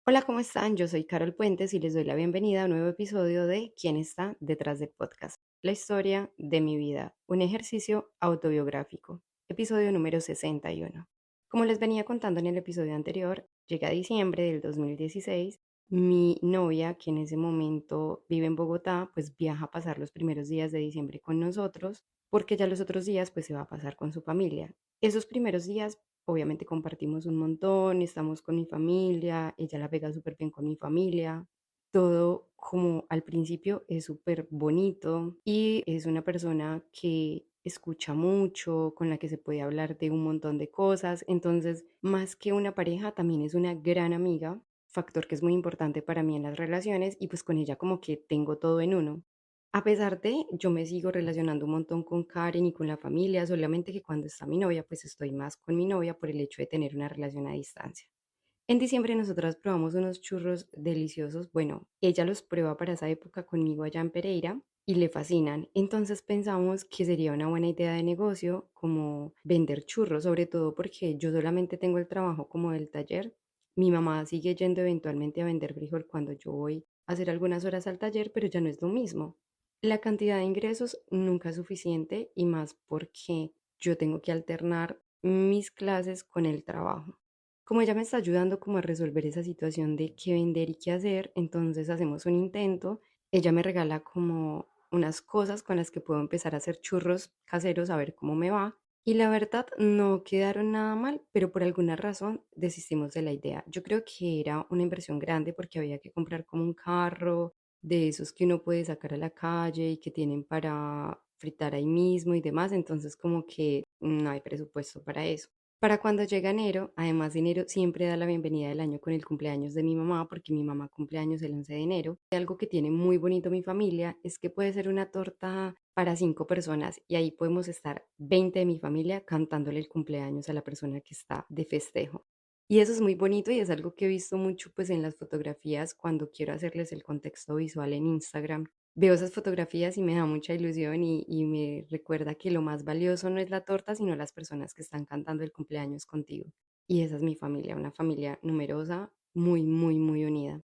Hola, ¿cómo están? Yo soy Carol Puentes y les doy la bienvenida a un nuevo episodio de ¿Quién está detrás del podcast? La historia de mi vida, un ejercicio autobiográfico, episodio número 61. Como les venía contando en el episodio anterior, llega diciembre del 2016, mi novia, que en ese momento vive en Bogotá, pues viaja a pasar los primeros días de diciembre con nosotros, porque ya los otros días pues se va a pasar con su familia. Esos primeros días obviamente compartimos un montón, estamos con mi familia, ella la pega súper bien con mi familia. Todo como al principio es súper bonito y es una persona que escucha mucho, con la que se puede hablar de un montón de cosas. Entonces, más que una pareja, también es una gran amiga, factor que es muy importante para mí en las relaciones y pues con ella como que tengo todo en uno. A pesar de, yo me sigo relacionando un montón con Karen y con la familia, solamente que cuando está mi novia, pues estoy más con mi novia por el hecho de tener una relación a distancia. En diciembre nosotras probamos unos churros deliciosos. Bueno, ella los prueba para esa época conmigo allá en Pereira y le fascinan. Entonces pensamos que sería una buena idea de negocio como vender churros, sobre todo porque yo solamente tengo el trabajo como del taller. Mi mamá sigue yendo eventualmente a vender frijol cuando yo voy a hacer algunas horas al taller, pero ya no es lo mismo. La cantidad de ingresos nunca es suficiente y más porque yo tengo que alternar mis clases con el trabajo. Como ella me está ayudando como a resolver esa situación de qué vender y qué hacer, entonces hacemos un intento. Ella me regala como unas cosas con las que puedo empezar a hacer churros caseros a ver cómo me va. Y la verdad no quedaron nada mal, pero por alguna razón desistimos de la idea. Yo creo que era una inversión grande porque había que comprar como un carro de esos que uno puede sacar a la calle y que tienen para fritar ahí mismo y demás, entonces como que no hay presupuesto para eso. Para cuando llega enero, además de enero siempre da la bienvenida del año con el cumpleaños de mi mamá, porque mi mamá cumpleaños el 11 de enero. Y algo que tiene muy bonito mi familia es que puede ser una torta para 5 personas y ahí podemos estar 20 de mi familia cantándole el cumpleaños a la persona que está de festejo. Y eso es muy bonito y es algo que he visto mucho pues en las fotografías cuando quiero hacerles el contexto visual en Instagram. Veo esas fotografías y me da mucha ilusión y me recuerda que lo más valioso no es la torta, sino las personas que están cantando el cumpleaños contigo. Y esa es mi familia, una familia numerosa, muy, muy, muy unida.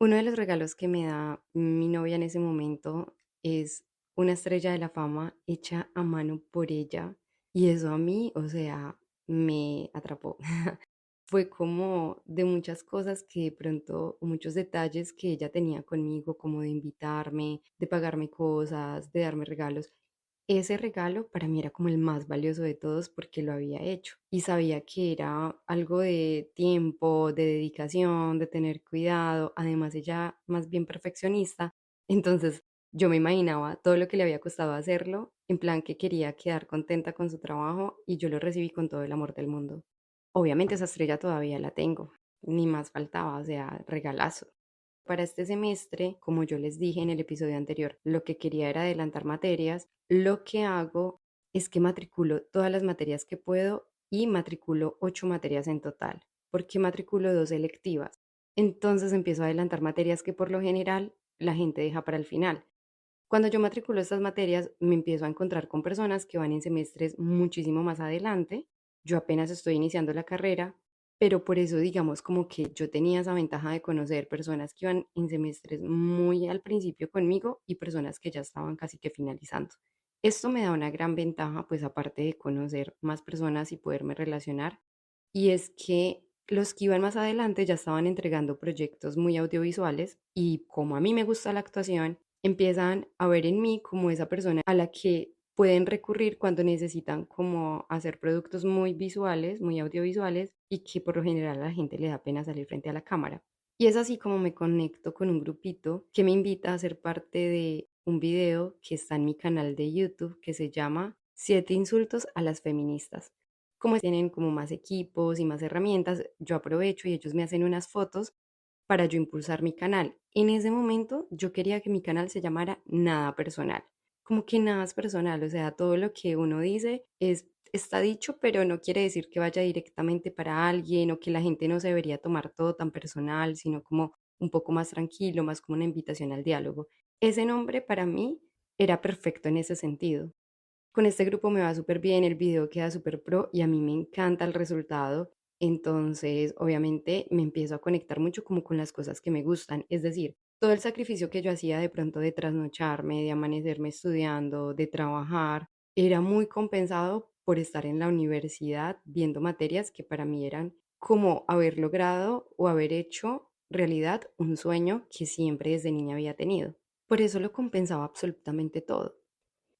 Uno de los regalos que me da mi novia en ese momento es una estrella de la fama hecha a mano por ella. Y eso a mí, o sea, me atrapó. Fue como de muchas cosas que de pronto, muchos detalles que ella tenía conmigo, como de invitarme, de pagarme cosas, de darme regalos. Ese regalo para mí era como el más valioso de todos porque lo había hecho y sabía que era algo de tiempo, de dedicación, de tener cuidado. Además, ella más bien perfeccionista, entonces yo me imaginaba todo lo que le había costado hacerlo, en plan que quería quedar contenta con su trabajo y yo lo recibí con todo el amor del mundo. Obviamente esa estrella todavía la tengo, ni más faltaba, o sea, regalazo. Para este semestre, como yo les dije en el episodio anterior, lo que quería era adelantar materias. Lo que hago es que matriculo todas las materias que puedo y matriculo 8 materias en total, porque matriculo 2 electivas. Entonces empiezo a adelantar materias que por lo general la gente deja para el final. Cuando yo matriculo estas materias, me empiezo a encontrar con personas que van en semestres muchísimo más adelante. Yo apenas estoy iniciando la carrera, pero por eso digamos como que yo tenía esa ventaja de conocer personas que iban en semestres muy al principio conmigo y personas que ya estaban casi que finalizando. Esto me da una gran ventaja, pues aparte de conocer más personas y poderme relacionar, y es que los que iban más adelante ya estaban entregando proyectos muy audiovisuales y como a mí me gusta la actuación, empiezan a ver en mí como esa persona a la que pueden recurrir cuando necesitan como hacer productos muy visuales, muy audiovisuales y que por lo general a la gente le da pena salir frente a la cámara. Y es así como me conecto con un grupito que me invita a ser parte de un video que está en mi canal de YouTube que se llama Siete insultos a las feministas. Como tienen como más equipos y más herramientas, yo aprovecho y ellos me hacen unas fotos para yo impulsar mi canal. En ese momento yo quería que mi canal se llamara Nada Personal. Como que nada es personal, o sea, todo lo que uno dice está dicho, pero no quiere decir que vaya directamente para alguien o que la gente no se debería tomar todo tan personal, sino como un poco más tranquilo, más como una invitación al diálogo. Ese nombre para mí era perfecto en ese sentido. Con este grupo me va súper bien, el video queda súper pro y a mí me encanta el resultado. Entonces, obviamente, me empiezo a conectar mucho como con las cosas que me gustan. Es decir, todo el sacrificio que yo hacía de pronto de trasnocharme, de amanecerme estudiando, de trabajar, era muy compensado por estar en la universidad viendo materias que para mí eran como haber logrado o haber hecho realidad un sueño que siempre desde niña había tenido. Por eso lo compensaba absolutamente todo.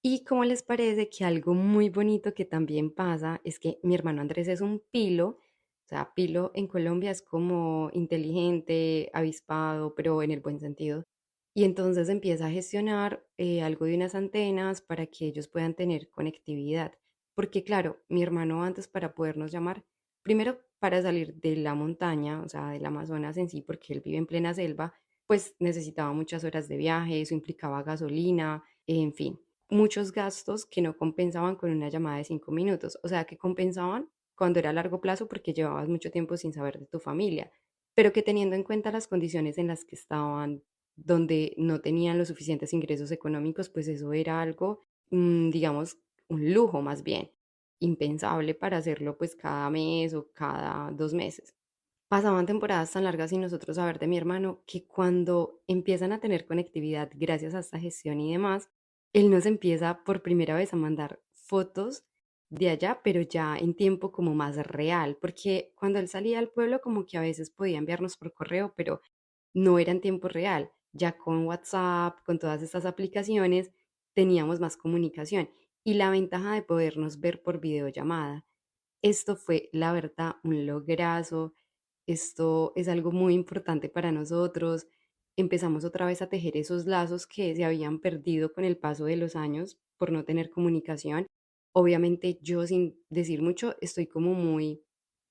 ¿Y cómo les parece que algo muy bonito que también pasa es que mi hermano Andrés es un pilo? O sea, pilo en Colombia es como inteligente, avispado, pero en el buen sentido. Y entonces empieza a gestionar algo de unas antenas para que ellos puedan tener conectividad. Porque claro, mi hermano antes para podernos llamar, primero para salir de la montaña, o sea, del Amazonas en sí, porque él vive en plena selva, pues necesitaba muchas horas de viaje, eso implicaba gasolina, en fin, muchos gastos que no compensaban con una llamada de 5 minutos, o sea, que compensaban cuando era a largo plazo porque llevabas mucho tiempo sin saber de tu familia, pero que teniendo en cuenta las condiciones en las que estaban, donde no tenían los suficientes ingresos económicos, pues eso era algo, digamos, un lujo más bien, impensable para hacerlo pues cada mes o cada 2 meses. Pasaban temporadas tan largas sin nosotros saber de mi hermano que cuando empiezan a tener conectividad gracias a esta gestión y demás, él nos empieza por primera vez a mandar fotos de allá, pero ya en tiempo como más real, porque cuando él salía al pueblo como que a veces podía enviarnos por correo, pero no era en tiempo real. Ya con WhatsApp, con todas estas aplicaciones, teníamos más comunicación y la ventaja de podernos ver por videollamada. Esto fue, la verdad, un lograzo. Esto es algo muy importante para nosotros. Empezamos otra vez a tejer esos lazos que se habían perdido con el paso de los años por no tener comunicación. Obviamente yo sin decir mucho estoy como muy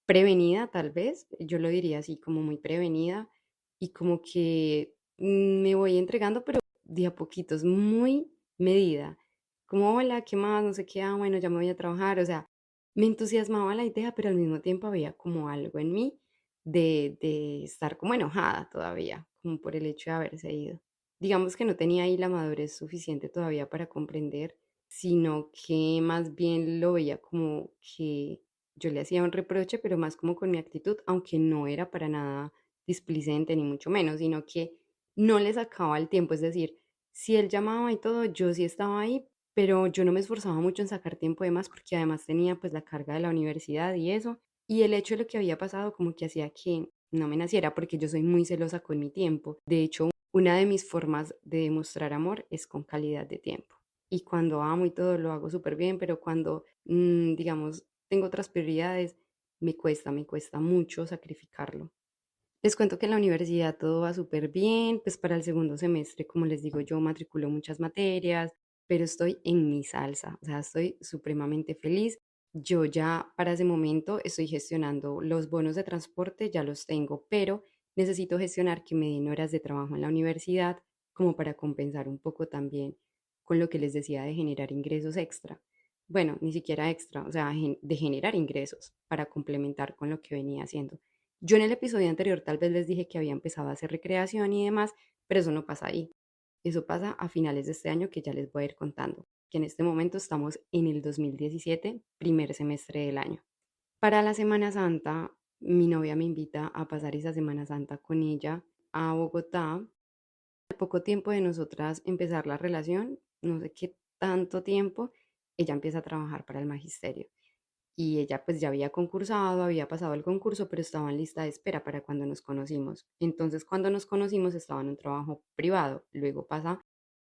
prevenida, tal vez, yo lo diría así, como muy prevenida y como que me voy entregando, pero de a poquitos, muy medida. Como, hola, ¿qué más? No sé qué, bueno, ya me voy a trabajar. O sea, me entusiasmaba la idea, pero al mismo tiempo había como algo en mí de estar como enojada todavía, como por el hecho de haberse ido. Digamos que no tenía ahí la madurez suficiente todavía para comprender, sino que más bien lo veía como que yo le hacía un reproche, pero más como con mi actitud, aunque no era para nada displicente ni mucho menos, sino que no le sacaba el tiempo, es decir, si él llamaba y todo, yo sí estaba ahí, pero yo no me esforzaba mucho en sacar tiempo de más porque además tenía pues la carga de la universidad y eso, y el hecho de lo que había pasado como que hacía que no me naciera porque yo soy muy celosa con mi tiempo. De hecho, una de mis formas de demostrar amor es con calidad de tiempo. Y cuando amo y todo lo hago súper bien, pero cuando, digamos, tengo otras prioridades, me cuesta mucho sacrificarlo. Les cuento que en la universidad todo va súper bien, pues para el segundo semestre, como les digo, yo matriculo muchas materias, pero estoy en mi salsa, o sea, estoy supremamente feliz. Yo ya para ese momento estoy gestionando los bonos de transporte, ya los tengo, pero necesito gestionar que me den horas de trabajo en la universidad como para compensar un poco también con lo que les decía de generar ingresos extra. Bueno, ni siquiera extra, o sea, de generar ingresos para complementar con lo que venía haciendo. Yo en el episodio anterior tal vez les dije que había empezado a hacer recreación y demás, pero eso no pasa ahí. Eso pasa a finales de este año que ya les voy a ir contando, que en este momento estamos en el 2017, primer semestre del año. Para la Semana Santa, mi novia me invita a pasar esa Semana Santa con ella a Bogotá. Al poco tiempo de nosotras empezar la relación, no sé qué tanto tiempo, ella empieza a trabajar para el magisterio y ella pues ya había concursado, había pasado el concurso, pero estaba en lista de espera para cuando nos conocimos. Entonces, cuando nos conocimos estaba en un trabajo privado, luego pasa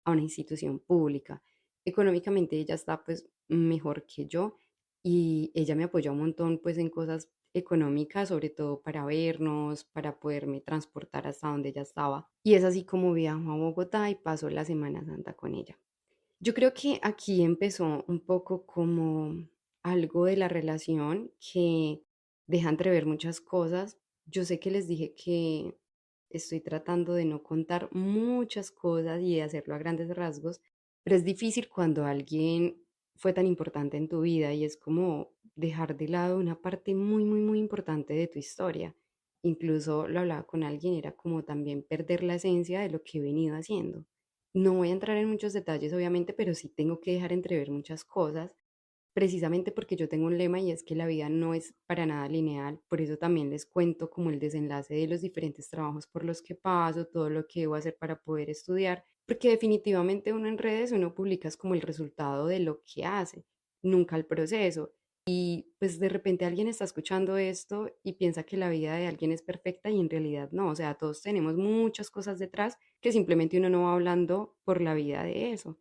a una institución pública. Económicamente ella está pues mejor que yo y ella me apoyó un montón pues en cosas económicas, sobre todo para vernos, para poderme transportar hasta donde ella estaba. Y es así como viajo a Bogotá y paso la Semana Santa con ella. Yo creo que aquí empezó un poco como algo de la relación que deja entrever muchas cosas. Yo sé que les dije que estoy tratando de no contar muchas cosas y de hacerlo a grandes rasgos, pero es difícil cuando alguien fue tan importante en tu vida y es como dejar de lado una parte muy, muy, muy importante de tu historia. Incluso lo hablaba con alguien, era como también perder la esencia de lo que he venido haciendo. No voy a entrar en muchos detalles, obviamente, pero sí tengo que dejar entrever muchas cosas precisamente porque yo tengo un lema y es que la vida no es para nada lineal, por eso también les cuento como el desenlace de los diferentes trabajos por los que paso, todo lo que debo hacer para poder estudiar, porque definitivamente uno en redes, uno publica es como el resultado de lo que hace, nunca el proceso. Y pues de repente alguien está escuchando esto y piensa que la vida de alguien es perfecta y en realidad no, o sea, todos tenemos muchas cosas detrás que simplemente uno no va hablando por la vida de eso.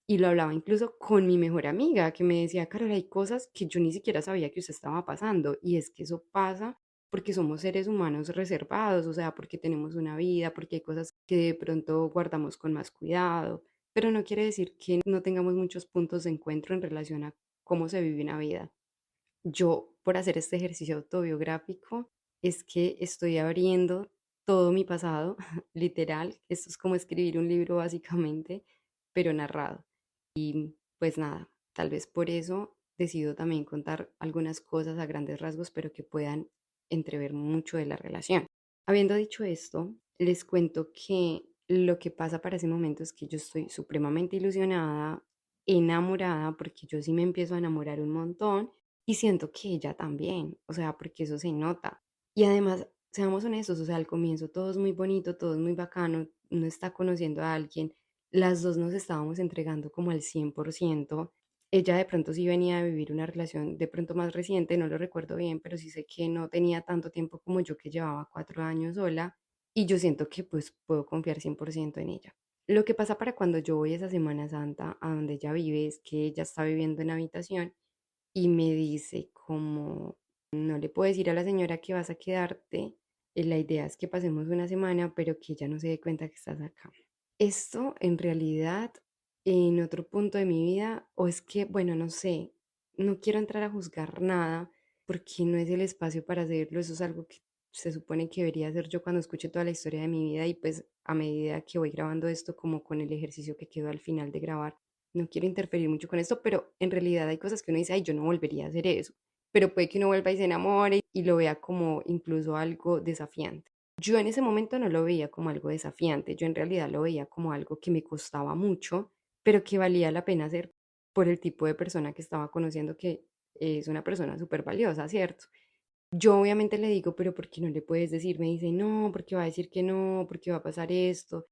Y lo hablaba incluso con mi mejor amiga, que me decía, Carol, hay cosas que yo ni siquiera sabía que usted estaba pasando. Y es que eso pasa porque somos seres humanos reservados, o sea, porque tenemos una vida, porque hay cosas que de pronto guardamos con más cuidado. Pero no quiere decir que no tengamos muchos puntos de encuentro en relación a cómo se vive una vida. Yo, por hacer este ejercicio autobiográfico, es que estoy abriendo todo mi pasado, literal. Esto es como escribir un libro básicamente, pero narrado. Pues nada, tal vez por eso decido también contar algunas cosas a grandes rasgos, pero que puedan entrever mucho de la relación. Habiendo dicho esto, les cuento que lo que pasa para ese momento es que yo estoy supremamente ilusionada, enamorada, porque yo sí me empiezo a enamorar un montón y siento que ella también, o sea, porque eso se nota. Y además, seamos honestos, o sea, al comienzo todo es muy bonito, todo es muy bacano, uno está conociendo a alguien, las dos nos estábamos entregando como al 100%. Ella de pronto sí venía a vivir una relación de pronto más reciente, no lo recuerdo bien, pero sí sé que no tenía tanto tiempo como yo, que llevaba 4 años sola, y yo siento que pues puedo confiar 100% en ella. Lo que pasa para cuando yo voy esa Semana Santa a donde ella vive es que ella está viviendo en habitación y me dice como, no le puedes decir a la señora que vas a quedarte, la idea es que pasemos una semana, pero que ella no se dé cuenta que estás acá. Esto en realidad, en otro punto de mi vida, o es que, bueno, no sé, no quiero entrar a juzgar nada porque no es el espacio para hacerlo, eso es algo que se supone que debería hacer yo cuando escuche toda la historia de mi vida y pues a medida que voy grabando esto, como con el ejercicio que quedó al final de grabar, no quiero interferir mucho con esto, pero en realidad hay cosas que uno dice, ay, yo no volvería a hacer eso, pero puede que uno vuelva y se enamore y lo vea como incluso algo desafiante. Yo en ese momento no lo veía como algo desafiante, yo en realidad lo veía como algo que me costaba mucho, pero que valía la pena hacer por el tipo de persona que estaba conociendo, que es una persona súper valiosa, ¿cierto? Yo obviamente le digo, pero ¿por qué no le puedes decir? Me dice, no, porque va a decir que no, porque va a pasar esto.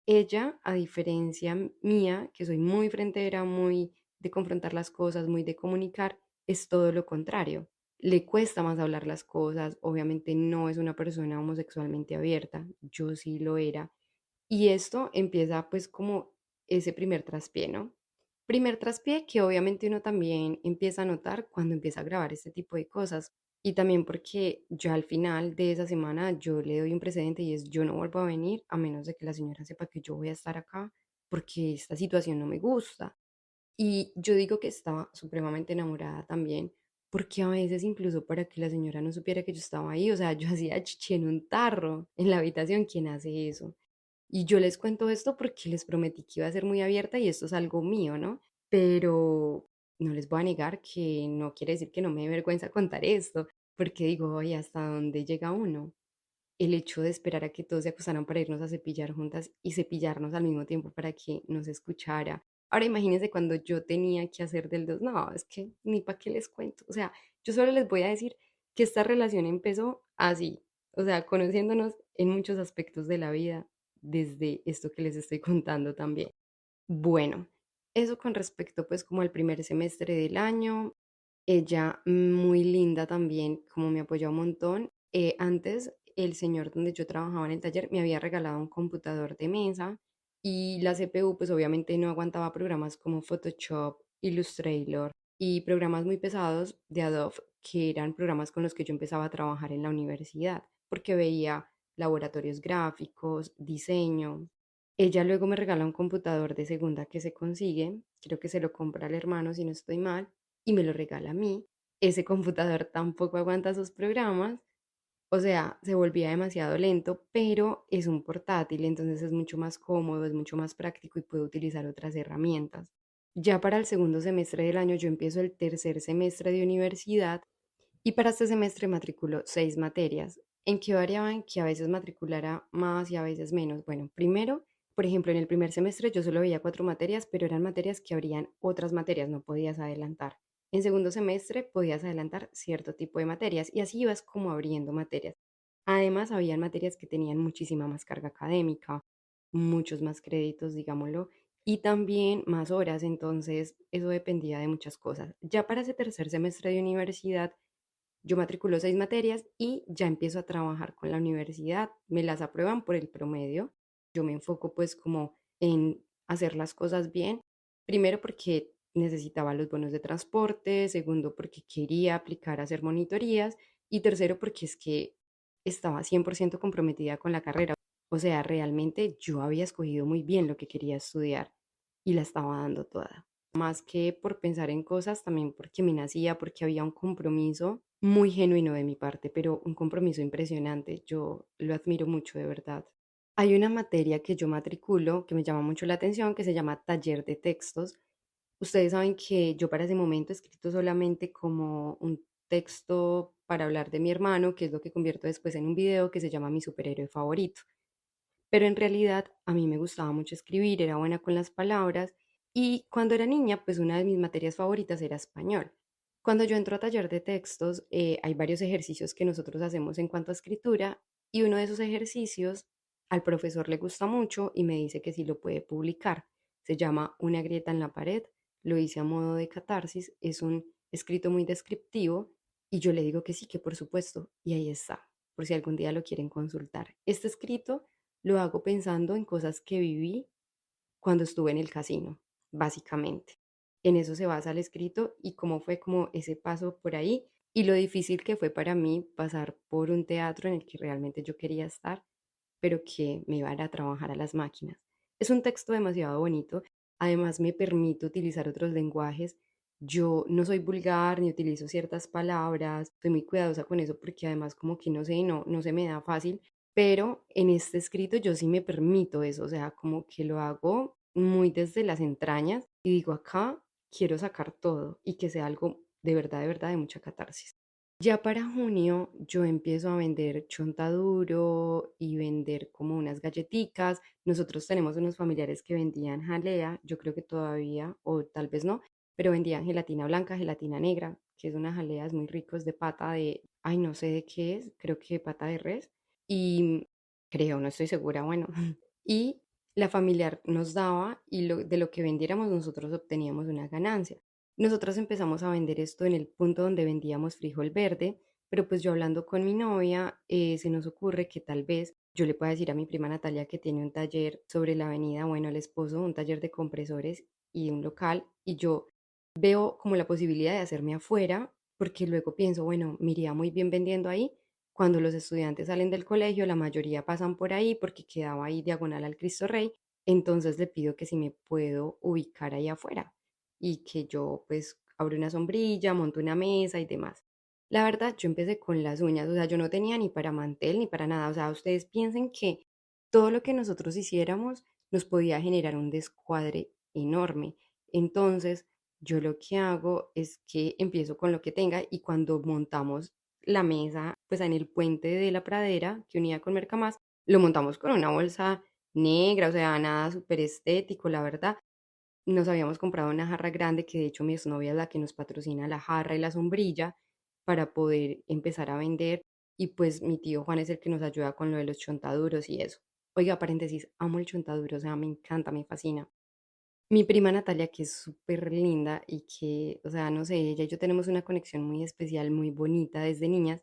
Ella, a diferencia mía, que soy muy frentera, muy de confrontar las cosas, muy de comunicar, es todo lo contrario. Le cuesta más hablar las cosas, obviamente no es una persona homosexualmente abierta, yo sí lo era. Y esto empieza pues como ese primer traspié, ¿no? Primer traspié que obviamente uno también empieza a notar cuando empieza a grabar este tipo de cosas. Y también porque yo al final de esa semana yo le doy un precedente y es yo no vuelvo a venir a menos de que la señora sepa que yo voy a estar acá porque esta situación no me gusta. Y yo digo que estaba supremamente enamorada también porque a veces incluso para que la señora no supiera que yo estaba ahí, o sea, yo hacía chichi en un tarro en la habitación. ¿Quién hace eso? Y yo les cuento esto porque les prometí que iba a ser muy abierta y esto es algo mío, ¿no? Pero no les voy a negar que no quiere decir que no me dé vergüenza contar esto, porque digo, oye, ¿hasta dónde llega uno? El hecho de esperar a que todos se acostaran para irnos a cepillar juntas y cepillarnos al mismo tiempo para que nos escuchara. Ahora imagínense cuando yo tenía que hacer del dos, no, es que ni para qué les cuento. O sea, yo solo les voy a decir que esta relación empezó así, o sea, conociéndonos en muchos aspectos de la vida, desde esto que les estoy contando también. Bueno, eso con respecto pues como al primer semestre del año. Ella muy linda también, como me apoyó un montón. Antes el señor donde yo trabajaba en el taller me había regalado un computador de mesa y la CPU pues obviamente no aguantaba programas como Photoshop, Illustrator y programas muy pesados de Adobe, que eran programas con los que yo empezaba a trabajar en la universidad porque veía laboratorios gráficos, diseño. Ella luego me regala un computador de segunda que se consigue, creo que se lo compra al hermano si no estoy mal, y me lo regala a mí. Ese computador tampoco aguanta sus programas, o sea, se volvía demasiado lento, pero es un portátil, entonces es mucho más cómodo, es mucho más práctico y puedo utilizar otras herramientas. Ya para el segundo semestre del año yo empiezo el tercer semestre de universidad y para este semestre matriculo 6 materias. ¿En qué variaban? Que a veces matriculara más y a veces menos. Bueno, primero, por ejemplo, en el primer semestre yo solo veía 4 materias, pero eran materias que habrían otras materias, no podías adelantar. En segundo semestre podías adelantar cierto tipo de materias y así ibas como abriendo materias. Además, habían materias que tenían muchísima más carga académica, muchos más créditos, digámoslo, y también más horas, entonces eso dependía de muchas cosas. Ya para ese tercer semestre de universidad, yo matriculo 6 materias y ya empiezo a trabajar con la universidad, me las aprueban por el promedio. Yo me enfoco pues como en hacer las cosas bien, primero porque necesitaba los bonos de transporte, segundo porque quería aplicar a hacer monitorías y tercero porque es que estaba 100% comprometida con la carrera. O sea, realmente yo había escogido muy bien lo que quería estudiar y la estaba dando toda. Más que por pensar en cosas, también porque me nacía, porque había un compromiso muy genuino de mi parte, pero un compromiso impresionante. Yo lo admiro mucho, de verdad. Hay una materia que yo matriculo que me llama mucho la atención, que se llama taller de textos. Ustedes saben que yo para ese momento he escrito solamente como un texto para hablar de mi hermano, que es lo que convierto después en un video que se llama Mi superhéroe favorito. Pero en realidad a mí me gustaba mucho escribir, era buena con las palabras y cuando era niña, pues una de mis materias favoritas era español. Cuando yo entro a taller de textos, hay varios ejercicios que nosotros hacemos en cuanto a escritura y uno de esos ejercicios al profesor le gusta mucho y me dice que sí lo puede publicar. Se llama Una grieta en la pared, lo hice a modo de catarsis, es un escrito muy descriptivo y yo le digo que sí, que por supuesto, y ahí está, por si algún día lo quieren consultar. Este escrito lo hago pensando en cosas que viví cuando estuve en el casino, básicamente. En eso se basa el escrito y cómo fue como ese paso por ahí y lo difícil que fue para mí pasar por un teatro en el que realmente yo quería estar, pero que me iba a ir a trabajar a las máquinas. Es un texto demasiado bonito, además me permite utilizar otros lenguajes. Yo no soy vulgar ni utilizo ciertas palabras, soy muy cuidadosa con eso porque además como que no sé, no se me da fácil, pero en este escrito yo sí me permito eso, o sea, como que lo hago muy desde las entrañas y digo, acá quiero sacar todo y que sea algo de verdad, de mucha catarsis. Ya para junio yo empiezo a vender chontaduro y vender como unas galletitas. Nosotros tenemos unos familiares que vendían jalea, yo creo que todavía, o tal vez no, pero vendían gelatina blanca, gelatina negra, que es una jalea, es muy rico, es de pata de, ay, no sé de qué es, creo que pata de res. Y creo, no estoy segura, bueno. Y la familiar nos daba y de lo que vendiéramos nosotros obteníamos una ganancia. Nosotros empezamos a vender esto en el punto donde vendíamos frijol verde, pero pues yo hablando con mi novia, se nos ocurre que tal vez yo le pueda decir a mi prima Natalia que tiene un taller sobre la avenida, bueno, el esposo, un taller de compresores y un local, y yo veo como la posibilidad de hacerme afuera, porque luego pienso, bueno, me iría muy bien vendiendo ahí. Cuando los estudiantes salen del colegio, la mayoría pasan por ahí porque quedaba ahí diagonal al Cristo Rey, entonces le pido que si me puedo ubicar ahí afuera y que yo pues abro una sombrilla, monto una mesa y demás. La verdad, yo empecé con las uñas, o sea, yo no tenía ni para mantel ni para nada, o sea, ustedes piensen que todo lo que nosotros hiciéramos nos podía generar un descuadre enorme. Entonces, yo lo que hago es que empiezo con lo que tenga y cuando montamos la mesa, pues en el puente de la pradera que unía con Mercamás, lo montamos con una bolsa negra, o sea, nada súper estético, la verdad. Nos habíamos comprado una jarra grande, que de hecho mi exnovia es la que nos patrocina la jarra y la sombrilla para poder empezar a vender. Y pues mi tío Juan es el que nos ayuda con lo de los chontaduros y eso. Oiga, paréntesis, amo el chontaduro, o sea, me encanta, me fascina. Mi prima Natalia, que es súper linda y que, o sea, no sé, ella y yo tenemos una conexión muy especial, muy bonita desde niñas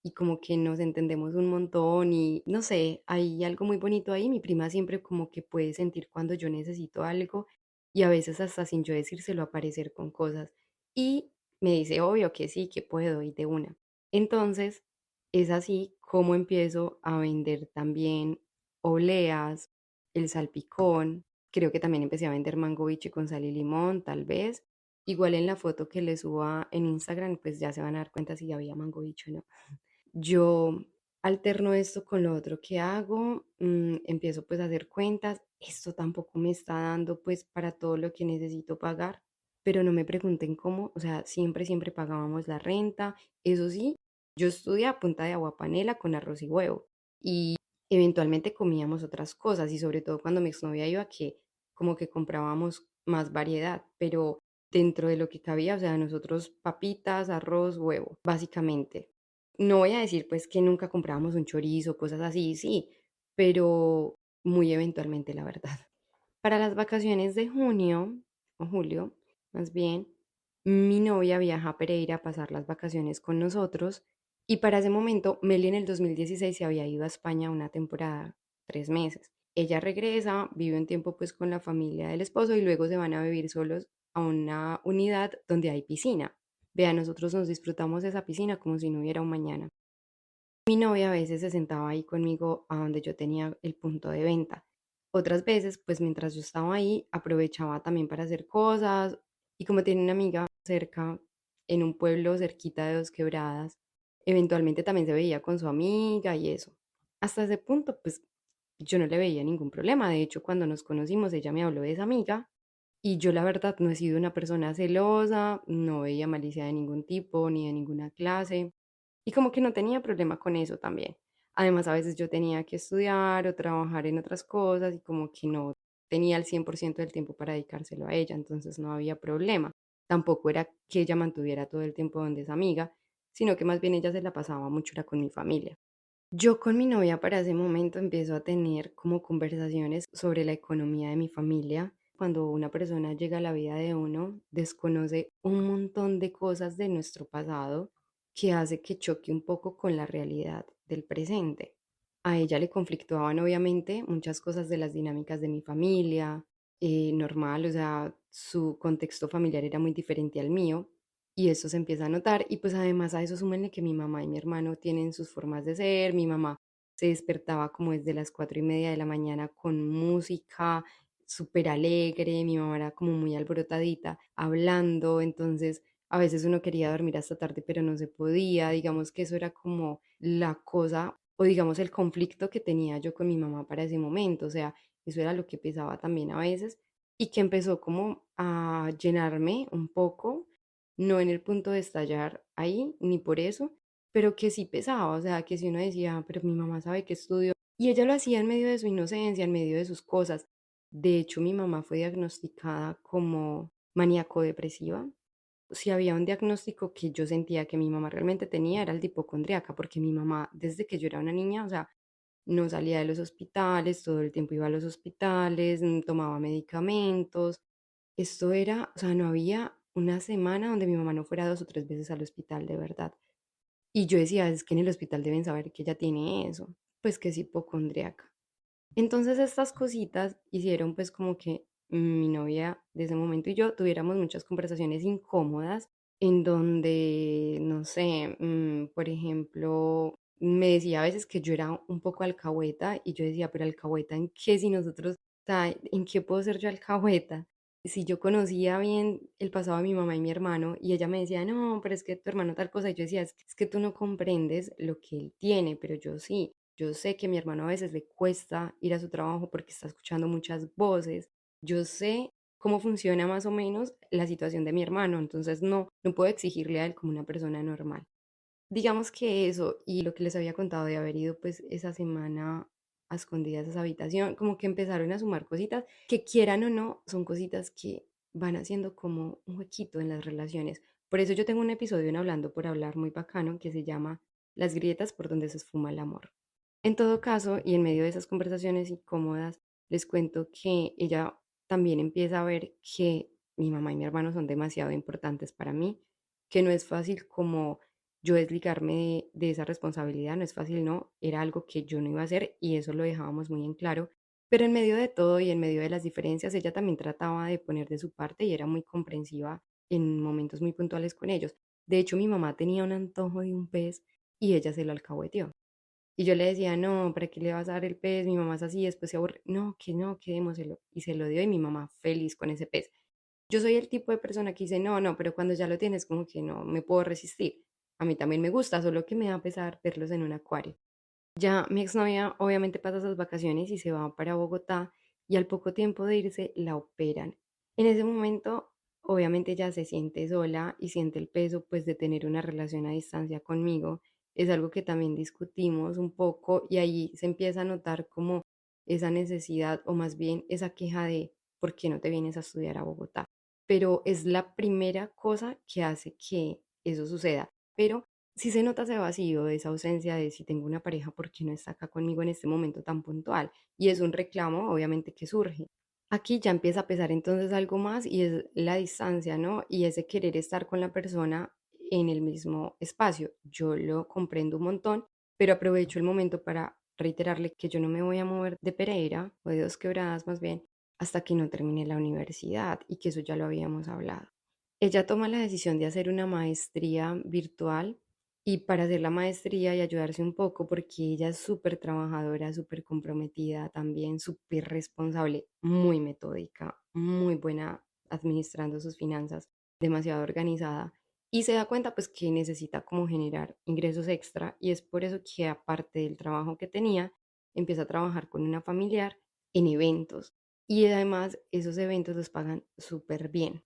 y como que nos entendemos un montón y no sé, hay algo muy bonito ahí. Mi prima siempre como que puede sentir cuando yo necesito algo y a veces hasta sin yo decírselo aparecer con cosas y me dice, obvio que sí, que puedo y de una. Entonces, es así como empiezo a vender también obleas, el salpicón. Creo que también empecé a vender mango biche con sal y limón, tal vez. Igual en la foto que le suba en Instagram, pues ya se van a dar cuenta si había mango biche o no. Yo alterno esto con lo otro que hago, empiezo pues a hacer cuentas. Esto tampoco me está dando pues para todo lo que necesito pagar, pero no me pregunten cómo, o sea, siempre pagábamos la renta. Eso sí, yo estudié a punta de agua panela con arroz y huevo y eventualmente comíamos otras cosas y sobre todo cuando mi exnovia iba que como que comprábamos más variedad, pero dentro de lo que cabía, o sea, nosotros papitas, arroz, huevo, básicamente. No voy a decir pues que nunca comprábamos un chorizo, cosas así, sí, pero muy eventualmente, la verdad. Para las vacaciones de junio, o julio, más bien, mi novia viaja a Pereira a pasar las vacaciones con nosotros y para ese momento Meli en el 2016 se había ido a España una temporada, 3 meses. Ella regresa, vive un tiempo pues con la familia del esposo y luego se van a vivir solos a una unidad donde hay piscina. Vea, nosotros nos disfrutamos de esa piscina como si no hubiera un mañana. Mi novia a veces se sentaba ahí conmigo a donde yo tenía el punto de venta. Otras veces, pues mientras yo estaba ahí, aprovechaba también para hacer cosas y como tiene una amiga cerca, en un pueblo cerquita de Dos Quebradas, eventualmente también se veía con su amiga y eso. Hasta ese punto, pues yo no le veía ningún problema. De hecho, cuando nos conocimos, ella me habló de esa amiga y yo la verdad no he sido una persona celosa, no veía malicia de ningún tipo ni de ninguna clase. Y como que no tenía problema con eso también. Además, a veces yo tenía que estudiar o trabajar en otras cosas y como que no tenía el 100% del tiempo para dedicárselo a ella, entonces no había problema. Tampoco era que ella mantuviera todo el tiempo donde es amiga, sino que más bien ella se la pasaba mucho era con mi familia. Yo con mi novia para ese momento empiezo a tener como conversaciones sobre la economía de mi familia. Cuando una persona llega a la vida de uno, desconoce un montón de cosas de nuestro pasado que hace que choque un poco con la realidad del presente. A ella le conflictuaban obviamente muchas cosas de las dinámicas de mi familia, normal, o sea, su contexto familiar era muy diferente al mío y eso se empieza a notar y pues además a eso súmenle que mi mamá y mi hermano tienen sus formas de ser, mi mamá se despertaba como desde las 4:30 de la mañana con música súper alegre, mi mamá era como muy alborotadita, hablando, entonces a veces uno quería dormir hasta tarde pero no se podía, digamos que eso era como la cosa o digamos el conflicto que tenía yo con mi mamá para ese momento, o sea, eso era lo que pesaba también a veces y que empezó como a llenarme un poco no en el punto de estallar ahí, ni por eso, pero que sí pesaba, o sea, que si uno decía, pero mi mamá sabe que estudio, y ella lo hacía en medio de su inocencia, en medio de sus cosas. De hecho, mi mamá fue diagnosticada como maníaco-depresiva. Si había un diagnóstico que yo sentía que mi mamá realmente tenía, era el de hipocondríaca, porque mi mamá, desde que yo era una niña, o sea, no salía de los hospitales, todo el tiempo iba a los hospitales, tomaba medicamentos, esto era, o sea, no había una semana donde mi mamá no fuera 2 o 3 veces al hospital, de verdad. Y yo decía, es que en el hospital deben saber que ella tiene eso, pues que es hipocondríaca. Entonces estas cositas hicieron pues como que mi novia de ese momento y yo tuviéramos muchas conversaciones incómodas en donde, no sé, por ejemplo, me decía a veces que yo era un poco alcahueta y yo decía, pero alcahueta ¿en qué? Si nosotros, o sea, ¿en qué puedo ser yo alcahueta? Si yo conocía bien el pasado de mi mamá y mi hermano y ella me decía, no, pero es que tu hermano tal cosa, y yo decía, es que tú no comprendes lo que él tiene, pero yo sí. Yo sé que a mi hermano a veces le cuesta ir a su trabajo porque está escuchando muchas voces. Yo sé cómo funciona más o menos la situación de mi hermano, entonces no puedo exigirle a él como una persona normal. Digamos que eso y lo que les había contado de haber ido pues esa semana a escondidas a esa habitación, como que empezaron a sumar cositas que quieran o no, son cositas que van haciendo como un huequito en las relaciones. Por eso yo tengo un episodio en Hablando por Hablar muy bacano que se llama Las grietas por donde se esfuma el amor. En todo caso, y en medio de esas conversaciones incómodas, les cuento que ella también empieza a ver que mi mamá y mi hermano son demasiado importantes para mí, que no es fácil como yo desligarme de esa responsabilidad, no es fácil, no, era algo que yo no iba a hacer y eso lo dejábamos muy en claro. Pero en medio de todo y en medio de las diferencias, ella también trataba de poner de su parte y era muy comprensiva en momentos muy puntuales con ellos. De hecho, mi mamá tenía un antojo de un pez y ella se lo alcahueteó. Y yo le decía, no, ¿para qué le vas a dar el pez? Mi mamá es así, después se aburre. No, que démoselo. Y se lo dio y mi mamá feliz con ese pez. Yo soy el tipo de persona que dice, no, pero cuando ya lo tienes, como que no me puedo resistir. A mí también me gusta, solo que me da pesar verlos en un acuario. Ya mi exnovia obviamente pasa esas vacaciones y se va para Bogotá y al poco tiempo de irse la operan. En ese momento, obviamente ella se siente sola y siente el peso pues de tener una relación a distancia conmigo. Es algo que también discutimos un poco y ahí se empieza a notar como esa necesidad o más bien esa queja de ¿por qué no te vienes a estudiar a Bogotá? pero es la primera cosa que hace que eso suceda. Pero si se nota ese vacío, esa ausencia de si tengo una pareja, ¿por qué no está acá conmigo en este momento tan puntual? Y es un reclamo, obviamente, que surge. Aquí ya empieza a pesar entonces algo más y es la distancia, ¿no? Y ese querer estar con la persona en el mismo espacio. Yo lo comprendo un montón, pero aprovecho el momento para reiterarle que yo no me voy a mover de Pereira o de Dos Quebradas más bien hasta que no termine la universidad y que eso ya lo habíamos hablado. Ella toma la decisión de hacer una maestría virtual y para hacer la maestría y ayudarse un poco, porque ella es súper trabajadora, súper comprometida también, súper responsable, muy metódica, muy buena administrando sus finanzas, demasiado organizada. Y se da cuenta pues que necesita como generar ingresos extra y es por eso que aparte del trabajo que tenía, empieza a trabajar con una familiar en eventos. Y además esos eventos los pagan súper bien.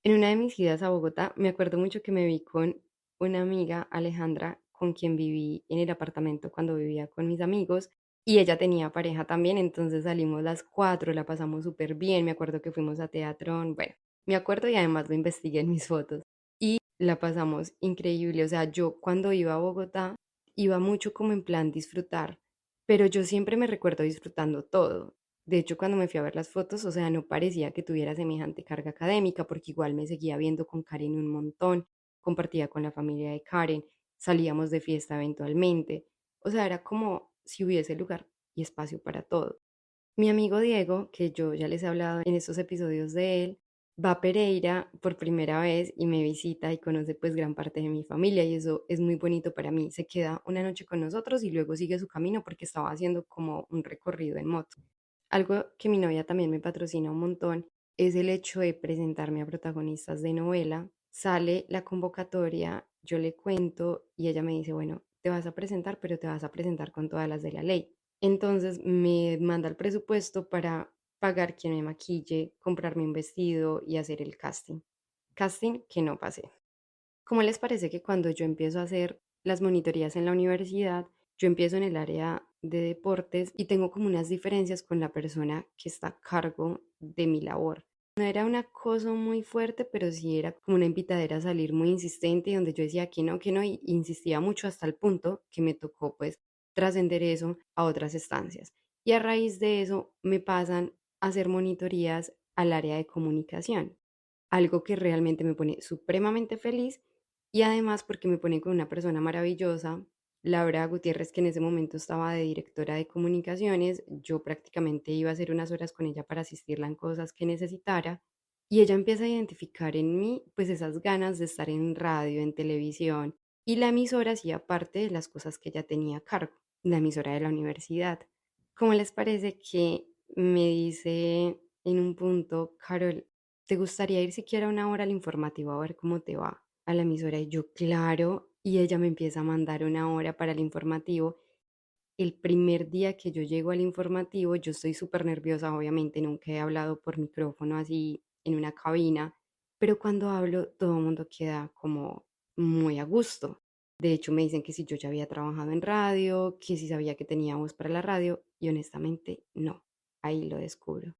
En una de mis idas a Bogotá, me acuerdo mucho que me vi con una amiga, Alejandra, con quien viví en el apartamento cuando vivía con mis amigos, y ella tenía pareja también, entonces salimos las cuatro, la pasamos súper bien, me acuerdo que fuimos a teatrón, bueno, me acuerdo y además lo investigué en mis fotos, y la pasamos increíble, o sea, yo cuando iba a Bogotá, iba mucho como en plan disfrutar, pero yo siempre me recuerdo disfrutando todo. De hecho, cuando me fui a ver las fotos, o sea, no parecía que tuviera semejante carga académica, porque igual me seguía viendo con Karen un montón, compartía con la familia de Karen, salíamos de fiesta eventualmente. O sea, era como si hubiese lugar y espacio para todo. Mi amigo Diego, que yo ya les he hablado en estos episodios de él, va a Pereira por primera vez y me visita y conoce pues gran parte de mi familia y eso es muy bonito para mí. Se queda una noche con nosotros y luego sigue su camino porque estaba haciendo como un recorrido en moto. Algo que mi novia también me patrocina un montón es el hecho de presentarme a protagonistas de novela. Sale la convocatoria, yo le cuento y ella me dice, bueno, te vas a presentar, pero te vas a presentar con todas las de la ley. Entonces me manda el presupuesto para pagar quien me maquille, comprarme un vestido y hacer el casting. Casting que no pasé. ¿Cómo les parece que cuando yo empiezo a hacer las monitorías en la universidad, yo empiezo en el área de deportes y tengo como unas diferencias con la persona que está a cargo de mi labor? No era un acoso muy fuerte, pero sí era como una invitadera a salir muy insistente y donde yo decía que no, y insistía mucho hasta el punto que me tocó pues trascender eso a otras estancias. Y a raíz de eso me pasan a hacer monitorías al área de comunicación, algo que realmente me pone supremamente feliz y además porque me pone con una persona maravillosa, Laura Gutiérrez, que en ese momento estaba de directora de comunicaciones. Yo prácticamente iba a hacer unas horas con ella para asistirla en cosas que necesitara. Y ella empieza a identificar en mí pues esas ganas de estar en radio, en televisión. Y la emisora hacía parte de las cosas que ella tenía a cargo, la emisora de la universidad. ¿Cómo les parece que me dice en un punto, Carol, ¿te gustaría ir siquiera una hora al informativo a ver cómo te va? A la emisora y yo, claro, y ella me empieza a mandar una hora para el informativo. El primer día que yo llego al informativo, yo estoy súper nerviosa, obviamente nunca he hablado por micrófono así en una cabina, pero cuando hablo todo el mundo queda como muy a gusto. De hecho, me dicen que si yo ya había trabajado en radio, que si sabía que tenía voz para la radio, y honestamente no, ahí lo descubro.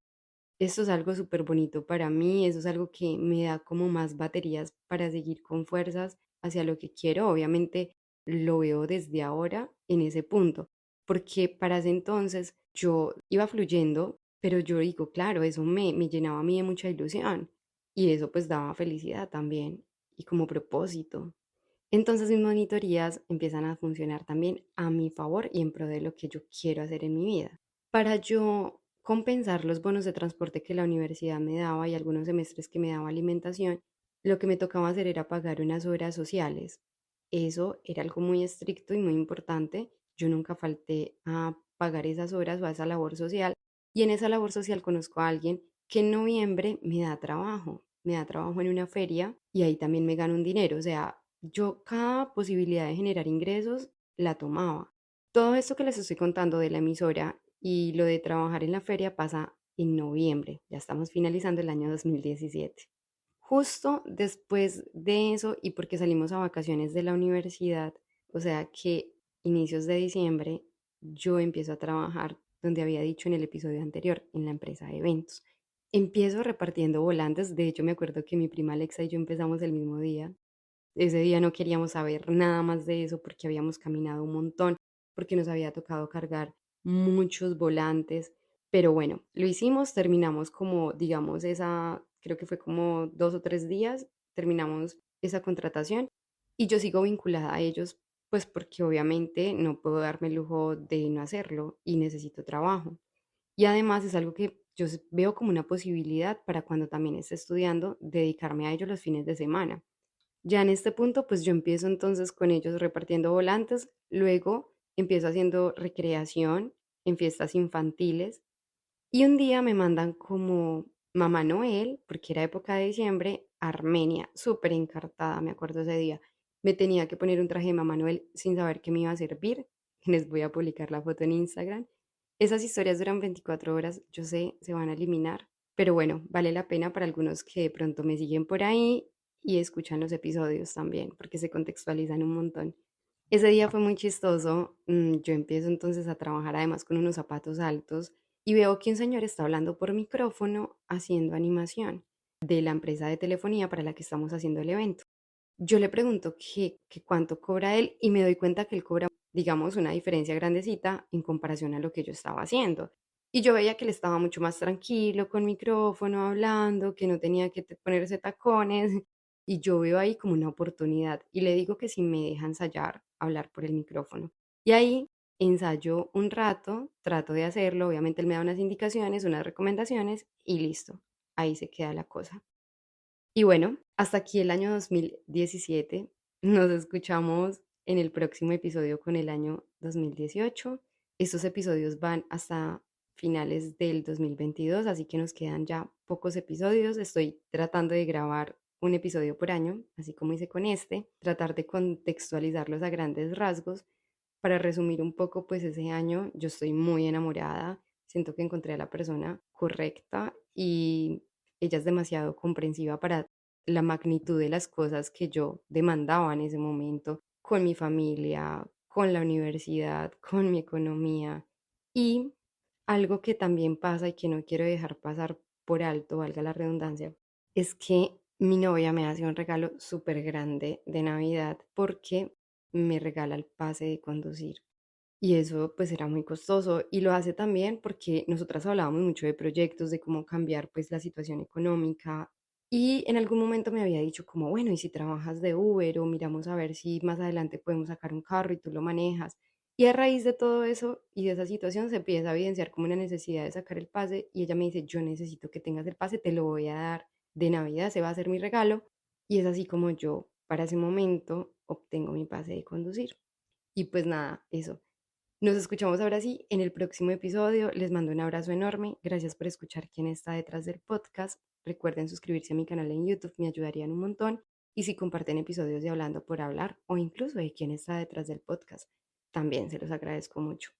Esto es algo súper bonito para mí, eso es algo que me da como más baterías para seguir con fuerzas hacia lo que quiero. Obviamente lo veo desde ahora en ese punto, porque para ese entonces yo iba fluyendo, pero yo digo, claro, eso me llenaba a mí de mucha ilusión y eso pues daba felicidad también y como propósito. Entonces mis monitorías empiezan a funcionar también a mi favor y en pro de lo que yo quiero hacer en mi vida. Para yo compensar los bonos de transporte que la universidad me daba y algunos semestres que me daba alimentación, lo que me tocaba hacer era pagar unas horas sociales. Eso era algo muy estricto y muy importante. Yo nunca falté a pagar esas horas o a esa labor social. Y en esa labor social conozco a alguien que en noviembre me da trabajo. Me da trabajo en una feria y ahí también me gano un dinero. O sea, yo cada posibilidad de generar ingresos la tomaba. Todo esto que les estoy contando de la emisora y lo de trabajar en la feria pasa en noviembre. Ya estamos finalizando el año 2017. Justo después de eso y porque salimos a vacaciones de la universidad, o sea que inicios de diciembre, yo empiezo a trabajar donde había dicho en el episodio anterior, en la empresa de eventos. empiezo repartiendo volantes. De hecho, me acuerdo que mi prima Alexa y yo empezamos el mismo día. Ese día no queríamos saber nada más de eso porque habíamos caminado un montón, porque nos había tocado cargar muchos volantes. Pero bueno, lo hicimos, terminamos como, digamos, creo que fue como 2 o 3 días, terminamos esa contratación y yo sigo vinculada a ellos, pues porque obviamente no puedo darme el lujo de no hacerlo y necesito trabajo. Y además es algo que yo veo como una posibilidad para cuando también esté estudiando, dedicarme a ellos los fines de semana. Ya en este punto, pues yo empiezo entonces con ellos repartiendo volantes, luego empiezo haciendo recreación en fiestas infantiles y un día me mandan como Mamá Noel, porque era época de diciembre, a Armenia, súper encartada, me acuerdo ese día. Me tenía que poner un traje de Mamá Noel sin saber qué me iba a servir. Les voy a publicar la foto en Instagram. Esas historias duran 24 horas, yo sé, se van a eliminar, pero bueno, vale la pena para algunos que de pronto me siguen por ahí y escuchan los episodios también, porque se contextualizan un montón. Ese día fue muy chistoso. Yo empiezo entonces a trabajar además con unos zapatos altos y veo que un señor está hablando por micrófono haciendo animación de la empresa de telefonía para la que estamos haciendo el evento. Yo le pregunto que cuánto cobra él y me doy cuenta que él cobra, digamos, una diferencia grandecita en comparación a lo que yo estaba haciendo. Y yo veía que él estaba mucho más tranquilo con micrófono, hablando, que no tenía que ponerse tacones. Y yo veo ahí como una oportunidad y le digo que si me deja ensayar, hablar por el micrófono. Y ahí ensayo un rato, trato de hacerlo, obviamente él me da unas indicaciones, unas recomendaciones y listo. Ahí se queda la cosa. Y bueno, hasta aquí el año 2017. Nos escuchamos en el próximo episodio con el año 2018. Estos episodios van hasta finales del 2022, así que nos quedan ya pocos episodios. Estoy tratando de grabar un episodio por año, así como hice con este, tratar de contextualizarlos a grandes rasgos. Para resumir un poco, pues ese año yo estoy muy enamorada, siento que encontré a la persona correcta y ella es demasiado comprensiva para la magnitud de las cosas que yo demandaba en ese momento con mi familia, con la universidad, con mi economía. Y algo que también pasa y que no quiero dejar pasar por alto, valga la redundancia, es que mi novia me hace un regalo súper grande de Navidad porque me regala el pase de conducir. Y eso pues era muy costoso y lo hace también porque nosotras hablábamos mucho de proyectos, de cómo cambiar pues la situación económica y en algún momento me había dicho como, bueno, ¿y si trabajas de Uber o miramos a ver si más adelante podemos sacar un carro y tú lo manejas? Y a raíz de todo eso y de esa situación se empieza a evidenciar como una necesidad de sacar el pase y ella me dice, yo necesito que tengas el pase, te lo voy a dar de Navidad, se va a hacer mi regalo y es así como yo para ese momento obtengo mi pase de conducir. Y pues nada, eso. Nos escuchamos ahora sí en el próximo episodio. Les mando un abrazo enorme. Gracias por escuchar quién está detrás del podcast. Recuerden suscribirse a mi canal en YouTube, me ayudarían un montón. Y si comparten episodios de Hablando por Hablar o incluso de quién está detrás del podcast, también se los agradezco mucho.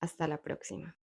Hasta la próxima.